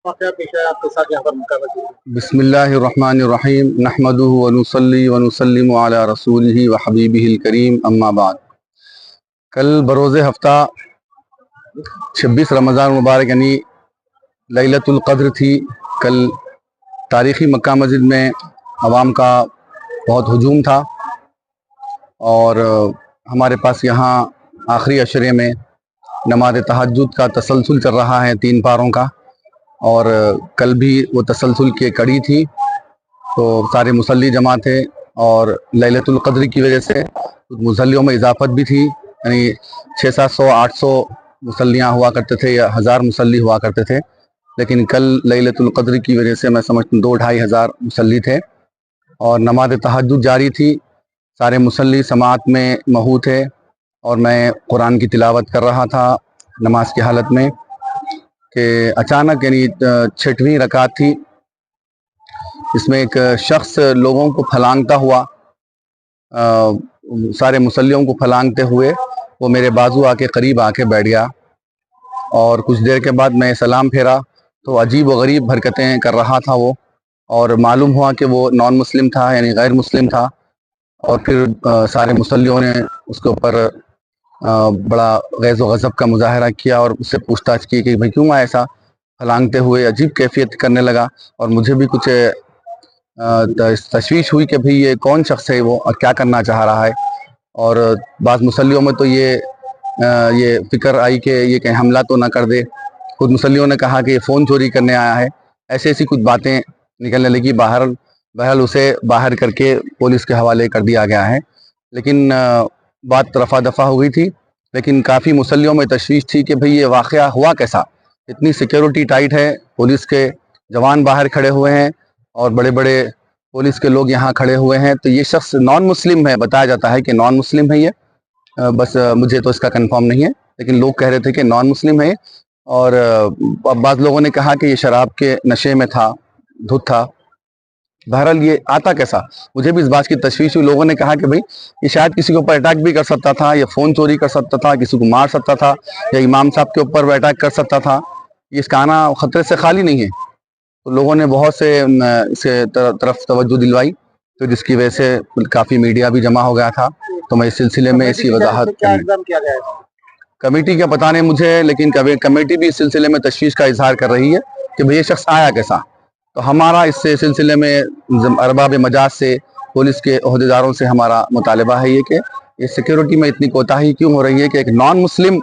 वाक़या पेश आया आपके साथ यहाँ पर मक्का मस्जिद में? बिस्मिल्लाहिर्रहमानिर्रहीम नहमदुहु व नुसल्ली व नुसल्लिमु अला रसूलिही व हबीबिहिल करीम अम्मा बाद। कल बरोज़ हफ्ता 26 रमज़ान मुबारक यानी लैलतुल क़द्र थी। कल तारीख़ी मक्का मस्जिद में अवाम का बहुत हुजूम था और हमारे पास यहाँ आखिरी अशरे में नमाज तहज्जुद का तसलसल चल रहा है 3 पारों का, और कल भी वो तसलसल की कड़ी थी। तो सारे मुसल्ली जमा थे और लैलतुल क़द्र की वजह से मुसल्लियों में इजाफत भी थी, यानी 600-700-800 मुसल्लियाँ हुआ करते थे या 1000 मुसल्ली हुआ करते थे। लेकिन कल लैलतुल क़द्र की वजह से मैं समझता हूँ 2-2.5 हज़ार मुसल्ली थे और नमाज तहज्जुद जारी थी। सारे मुसल्ली समात में महू थे और मैं कुरान की तिलावत कर रहा था नमाज की हालत में कि अचानक यानी 6वीं रकात थी, इसमें एक शख्स लोगों को फलांगता हुआ सारे मुसल्लियों को फलांगते हुए वो मेरे बाजू आके करीब आके बैठ गया और कुछ देर के बाद मैं सलाम फेरा तो अजीब व गरीब हरकतें कर रहा था वो, और मालूम हुआ कि वो नॉन मुस्लिम था यानी गैर मुस्लिम था। और फिर सारे मुसल्लियों ने उसके ऊपर बड़ा गैज़ व गज़ब का मुजाहरा किया और उससे पूछताछ की कि भाई क्यों ऐसा फलांगते हुए, अजीब कैफियत करने लगा। और मुझे भी कुछ तशवीश हुई कि भाई ये कौन शख्स है वो और क्या करना चाह रहा है। और बाज़ मुसल्लियों में तो ये फ़िक्र आई कि ये कहीं हमला तो ना कर दे। कुछ मुसल्लियों ने कहा कि ये फ़ोन चोरी करने आया है। ऐसी ऐसी कुछ बातें निकलने लगी। बहरहाल उसे बाहर करके पुलिस के हवाले कर दिया गया है। लेकिन बात रफ़ा दफ़ा हो गई थी, लेकिन काफ़ी मुसल्लियों में तशवीश थी कि भाई ये वाक़या हुआ कैसा। इतनी सिक्योरिटी टाइट है, पुलिस के जवान बाहर खड़े हुए हैं और बड़े बड़े पुलिस के लोग यहाँ खड़े हुए हैं। तो ये शख्स नॉन मुस्लिम है, बताया जाता है कि नॉन मुस्लिम है ये, बस मुझे तो इसका कंफर्म नहीं है, लेकिन लोग कह रहे थे कि नॉन मुस्लिम है। और बाज़ लोगों ने कहा कि ये शराब के नशे में था, धुत था। बहरहाल ये आता कैसा, मुझे भी इस बात की तशवीश हुई। लोगों ने कहा कि भाई ये शायद किसी के ऊपर अटैक भी कर सकता था, या फ़ोन चोरी कर सकता था, किसी को मार सकता था, या इमाम साहब के ऊपर वो अटैक कर सकता था। इसका आना ख़तरे से खाली नहीं है। तो लोगों ने बहुत से इसके तरफ तवज्जो दिलवाई, तो जिसकी वजह से काफ़ी मीडिया भी जमा हो गया था। तो मैं इस सिलसिले में इसकी वजाहत कमेटी का पता नहीं मुझे, लेकिन कमेटी भी इस सिलसिले में तशवीश का इजहार कर रही है कि भाई ये शख्स आया कैसा। तो हमारा इस सिलसिले में अरबाब मजाज से, पुलिस के ओहदेदारों से हमारा मुतालबा है ये कि ये सिक्योरिटी में इतनी कोताही क्यों हो रही है कि एक नॉन मुस्लिम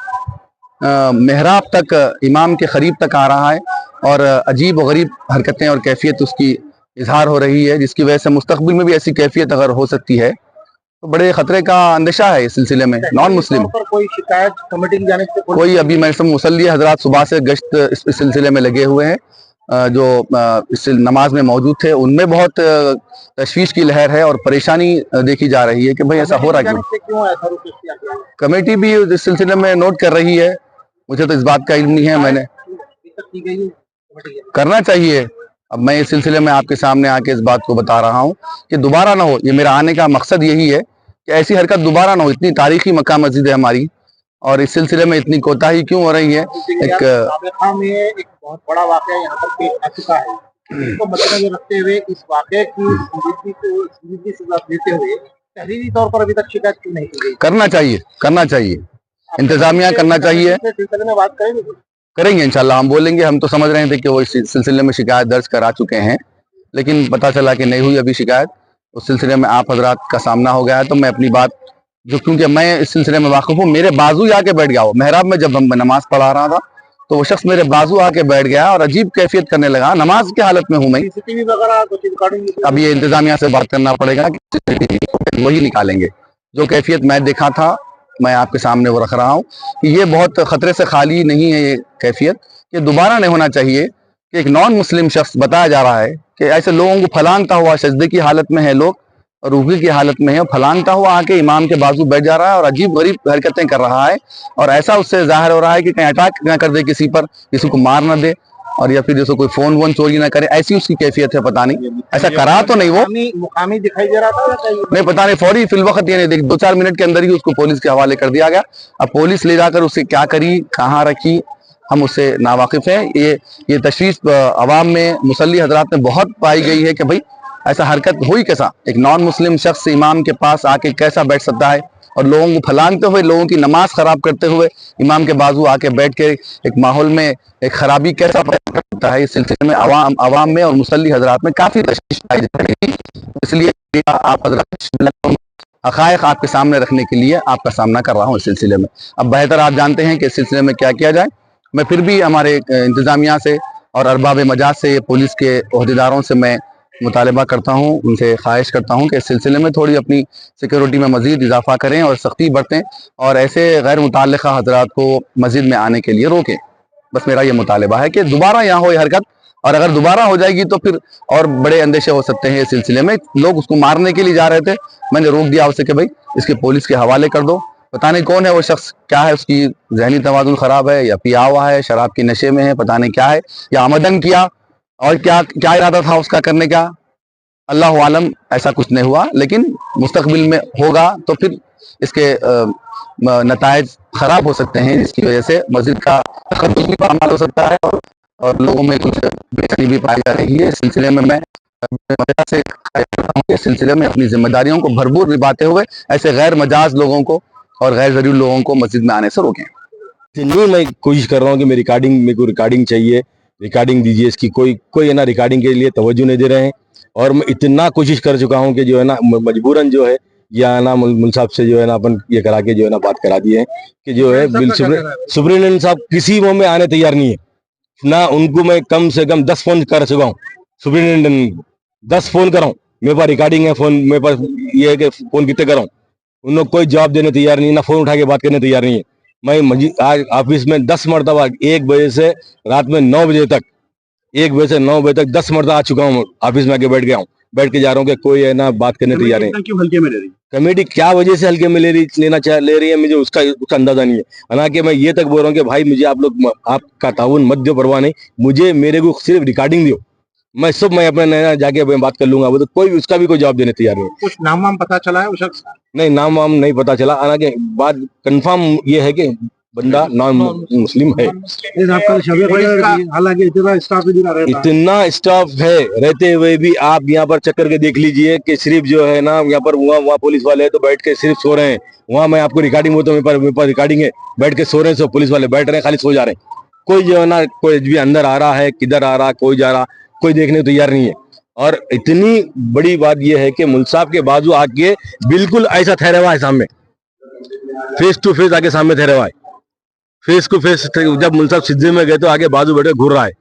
मेहराब तक, इमाम के करीब तक आ रहा है और अजीब व गरीब हरकतें और कैफियत उसकी इजहार हो रही है, जिसकी वजह से मुस्तकबिल में भी ऐसी कैफियत अगर हो सकती है तो बड़े खतरे का अंदेशा है इस सिलसिले में। नॉन मुस्लिम पर कोई शिकायत कमेटी की जानिब से कोई अभी मैं सब मुसल्ली हजरात सुबह से गश्त इस सिलसिले में लगे हुए हैं, जो इस नमाज में मौजूद थे उनमें बहुत तशवीश की लहर है और परेशानी देखी जा रही है कि भाई ऐसा हो रहा क्यों। कमेटी भी इस सिलसिले में नोट कर रही है, मुझे तो इस बात का इल्म नहीं है। मैंने करना चाहिए। अब मैं इस सिलसिले में आपके सामने आके इस बात को बता रहा हूँ कि दोबारा ना हो। ये मेरा आने का मकसद यही है कि ऐसी हरकत दोबारा ना हो। इतनी तारीखी मक्का मस्जिद है हमारी और इस सिलसिले में इतनी कोताही क्यों हो रही है। एक बहुत बड़ा वाकया यहाँ पर पेश आ चुका है, तो मद्देनजर रखते हुए इस वाकये की संजीदगी से लेते हुए तहरीरी तौर पर अभी तक शिकायत क्यों नहीं की गई? करना चाहिए इंतजामिया करना चाहिए। सिलसिले में बात करेंगे इंशाल्लाह, हम बोलेंगे। हम तो समझ रहे थे कि वो इस सिलसिले में शिकायत दर्ज करा चुके हैं, लेकिन पता चला कि नहीं हुई अभी शिकायत। उस सिलसिले में आप हजरात का सामना हो गया है, तो मैं अपनी बात जो, क्योंकि मैं इस सिलसिले में वाकिफ हूँ, मेरे बाजू आके बैठ गया वो मेहराब में। जब हम नमाज पढ़ा रहा था तो वो शख्स मेरे बाजू आके बैठ गया और अजीब कैफियत करने लगा। नमाज की हालत में हूँ मैं। अब ये इंतजामिया से बात करना पड़ेगा, वही निकालेंगे। जो कैफियत मैं देखा था मैं आपके सामने वो रख रहा हूँ कि ये बहुत खतरे से खाली नहीं है। ये कैफियत ये दोबारा नहीं होना चाहिए कि एक नॉन मुस्लिम शख्स, बताया जा रहा है कि ऐसे लोगों को फलांगता हुआ, सजदे की हालत में है लोग और रुकू की हालत में है, फलांगता हुआ आके इमाम के बाजू बैठ जा रहा है और अजीब गरीब हरकतें कर रहा है। और ऐसा उससे जाहिर हो रहा है कि कहीं अटैक ना कर दे किसी पर, किसी को मार ना दे, और या फिर जैसे कोई फोन वोन चोरी ना करे, ऐसी उसकी कैफियत है। पता नहीं ऐसा करा तो नहीं, वो मुकामी दिखाई दे रहा था नहीं, पता नहीं। फौरी फिलवक्त ये नहीं देख, 2-4 मिनट के अंदर ही उसको पुलिस के हवाले कर दिया गया। अब पुलिस ले जाकर उसे क्या करी, कहाँ रखी, हम उससे नावाकिफ हैं। ये तशवीश अवाम में मुसल्ली हजरात में बहुत पाई गई है कि भाई ऐसा हरकत हुई कैसा, एक नॉन मुस्लिम शख्स इमाम के पास आके कैसा बैठ सकता है और लोगों को फलांगते हुए, लोगों की नमाज खराब करते हुए इमाम के बाजू आके बैठ के एक माहौल में एक खराबी कैसा पैदा करता है। इस सिलसिले में अवाम में और मुसल्ली हजरात में काफी तशवीश पाई जा रही है। इसलिए आप हजरात हक़ाइक़ आपके सामने रखने के लिए आपका सामना कर रहा हूँ इस सिलसिले में। अब बेहतर आप जानते हैं कि इस सिलसिले में क्या किया जाए। मैं फिर भी हमारे इंतज़ामिया से और अरबाब मजाज से, पुलिस के ओहदेदारों से मैं मुतालबा करता हूँ, उनसे ख्वाहिश करता हूँ कि इस सिलसिले में थोड़ी अपनी सिक्योरिटी में मज़ीद इजाफा करें और सख्ती बरतें और ऐसे गैर मुतल्लिक़ा हज़रात को मस्जिद में आने के लिए रोकें। बस मेरा ये मुतालबा है कि दोबारा यहाँ हो ये हरकत, और अगर दोबारा हो जाएगी तो फिर और बड़े अंदेशे हो सकते हैं इस सिलसिले में। लोग उसको मारने के लिए जा रहे थे, मैंने रोक दिया उससे कि भाई इसके पुलिस के हवाले कर दो। पता नहीं कौन है वो शख्स, क्या है उसकी जहनी तवाज़ुन ख़राब है या पिया हुआ है, शराब के नशे में है, पता नहीं क्या है, या आमदन किया और क्या क्या इरादा था उसका करने का, अल्लाह आलम। ऐसा कुछ नहीं हुआ, लेकिन मुस्तकबिल में होगा तो फिर इसके नताइज खराब हो सकते हैं, जिसकी वजह से मस्जिद का तखद्दुस भी पामाल हो सकता है और लोगों में कुछ बेचैनी भी पाई जा रही है। इस सिलसिले में मैं से इस सिलसिले में अपनी जिम्मेदारियों को भरपूर निभाते हुए ऐसे गैर मजाज लोगों को और गैर जरूरी लोगों को मस्जिद में आने से रोकें। नहीं, मैं कोशिश कर रहा हूँ कि मेरे को रिकॉर्डिंग चाहिए, रिकॉर्डिंग दीजिए इसकी। कोई है ना रिकॉर्डिंग के लिए तवज्जो नहीं दे रहे हैं, और मैं इतना कोशिश कर चुका हूँ कि जो है ना मजबूरन जो है या ना मुल साहब से जो है ना अपन ये करा के जो है ना बात करा दिए हैं कि जो है सुप्रीटेंडेंट साहब किसी वो में आने तैयार नहीं है ना। उनको मैं कम से कम 10 फोन कर चुका हूँ, सुप्रीटेंडेंट 10 फोन कराऊँ, मेरे पास रिकॉर्डिंग है, फोन मेरे पास ये है कि फोन कितने कराऊँ, उन लोग कोई जवाब देने तैयार नहीं, ना फोन उठा के बात करने तैयार नहीं है। मैं आज ऑफिस में 10 मरतबा 1 बजे से रात में 9 बजे तक 1 बजे से 9 बजे तक 10 मरतबा आ चुका हूँ, ऑफिस में आके बैठ गया हूँ, बैठ के जा रहा हूँ कि कोई है ना बात करने तैयार नहीं। क्यों हल्के में ले रही कमेटी क्या वजह से हल्के में ले रही है मुझे उसका अंदाजा नहीं है। हालांकि मैं ये तक बोल रहा हूँ कि भाई मुझे आप लोग आपका ताउन मत दो, परवाह नहीं, मुझे मेरे को सिर्फ रिकॉर्डिंग दो, मैं अपने नया जाके बात कर लूंगा। वो तो कोई उसका भी कोई जवाब देने तैयार नहीं। कुछ नाम वाम पता चला है उस शख्स का? नहीं, नाम वाम नहीं पता चला। हालांकि बात कंफर्म ये है कि बंदा नॉन मुस्लिम है। हालांकि इतना स्टाफ है रहते हुए भी आप यहाँ पर चक्कर के देख लीजिए कि सिर्फ जो है ना यहाँ पर वहाँ पुलिस वाले तो बैठ के सिर्फ सो रहे हैं। वहाँ मैं आपको रिकॉर्डिंग वो तो मेरे पास रिकॉर्डिंग है, बैठ के सो रहे हैं, सब पुलिस वाले बैठ रहे हैं, खाली सो जा रहे हैं। कोई जो है ना कोई भी अंदर आ रहा है, किधर आ रहा, कोई जा रहा, कोई देखने को तैयार नहीं है। और इतनी बड़ी बात यह है कि मुल्क साहब के बाजू आके बिल्कुल ऐसा ठहरा हुआ है सामने, फेस टू फेस आके सामने ठहरा हुआ है, फेस टू फेस। जब मुल्क साहब सिद्धे में गए तो आगे बाजू बैठे घूर रहा है।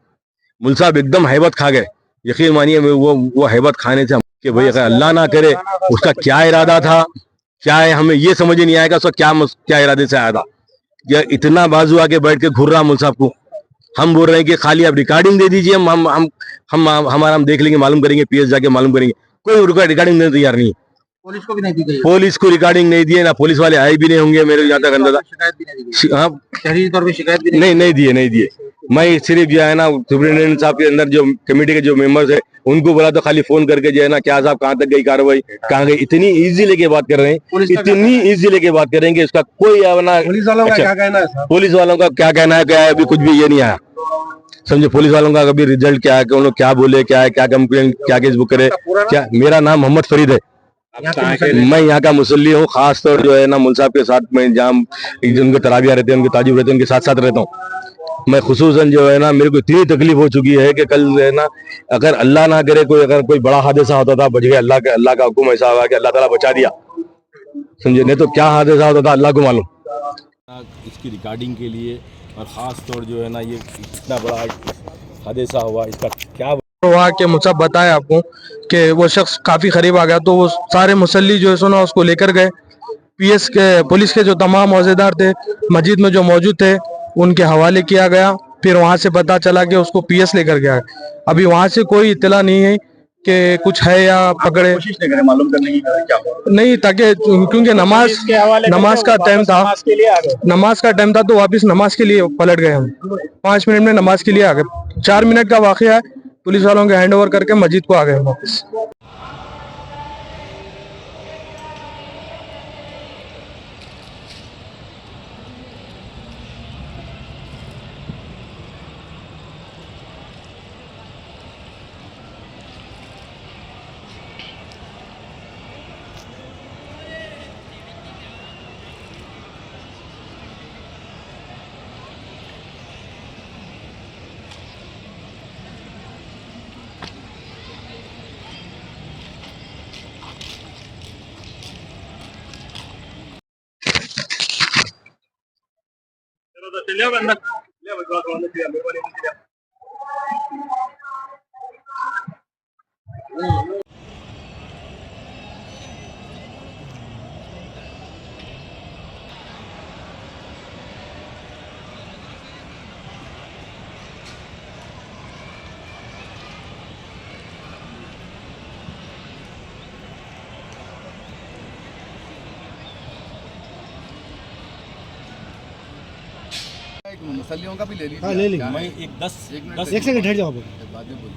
मुल्क साहब एकदम हैबत खा गए, यकीन मानिए वो हैबत खाने से कि भाई अगर अल्लाह ना करे उसका क्या इरादा था, क्या है, हमें ये समझ नहीं आएगा उसका क्या इरादे से आया था। या इतना बाजू आके बैठ के घूर रहा मुल्क साहब को। हम बोल रहे हैं कि खाली आप रिकॉर्डिंग दे दीजिए, हम देख लेंगे, मालूम करेंगे, पीएस जाके मालूम करेंगे। कोई रिकॉर्डिंग देने तैयार नहीं है। पुलिस को भी नहीं दी गई? पुलिस को रिकॉर्डिंग नहीं दिए, ना पुलिस वाले आए भी नहीं होंगे मेरे यहाँ तक अंदाजा। शिकायत भी नहीं दी? हाँ, शहरी तौर पे शिकायत भी नहीं दिए। मैं सिर्फ जो है ना सुप्रीटेंडेंट साहब के अंदर जो कमेटी के जो मेंबर्स है उनको बोला तो खाली फोन करके जो है ना क्या साहब कहाँ तक गई कार्रवाई, कहाँ गई, इतनी इजी लेके बात कर रहे हैं, इतनी इजी लेके बात कर रहे हैं कि इसका कोई अपना। पुलिस वालों का क्या कहना है? पुलिस वालों का क्या कहना है, क्या है, अभी कुछ भी ये नहीं आया। समझो पुलिस वालों का कभी रिजल्ट क्या है, कि उन लोग क्या बोले, क्या है, क्या कंप्लेन, क्या केस बुक करे, क्या। मेरा नाम मोहम्मद फरीद है, मैं यहाँ का मुसल्ली हूँ। खास तौर जो है ना मुल्क साहब के साथ मैं जहाँ उनके तराबिया रहते हैं, उनके ताजुब रहते हैं, उनके साथ साथ रहता हूँ। मैं खुसूसन जो है ना मेरे को इतनी तकलीफ हो चुकी है कि कल है ना अगर अल्लाह ना करे अगर कोई बड़ा हादसा होता था, बच गया, अल्लाह का हुक्म ऐसा हुआ कि अल्लाह ताला बचा दिया, समझे, नहीं तो क्या हादसा होता था अल्लाह को मालूम। इसकी रिकॉर्डिंग के लिए और ख़ास तौर जो है ना ये इतना बड़ा हादसा हुआ, इसका क्या हुआ कि मुझे बताया आपको कि वो शख्स काफ़ी करीब आ गया, तो वो सारे मुसल्ली जो है सुना उसको लेकर गए। पीएस के पुलिस के जो तमाम औज़ेदार थे मस्जिद में जो मौजूद थे उनके हवाले किया गया। फिर वहाँ से पता चला कि उसको पीएस लेकर गया। अभी वहाँ से कोई इत्तला नहीं है कि कुछ है या पकड़े, कोशिश नहीं करें मालूम करने की क्या नहीं, ताकि क्योंकि नमाज का टाइम था, नमाज का टाइम था तो वापस नमाज के लिए पलट गए। हम 5 मिनट में नमाज के लिए आ गए। 4 मिनट का वाक़या है, पुलिस वालों के हैंड ओवर करके मस्जिद को आ गए वापस। मुसल्लियों का भी ले लीजिए। हाँ ले लेंगे। मैं एक 10 एक मिनट 10 एक सेकंड ठहर जाओ आप। बाद में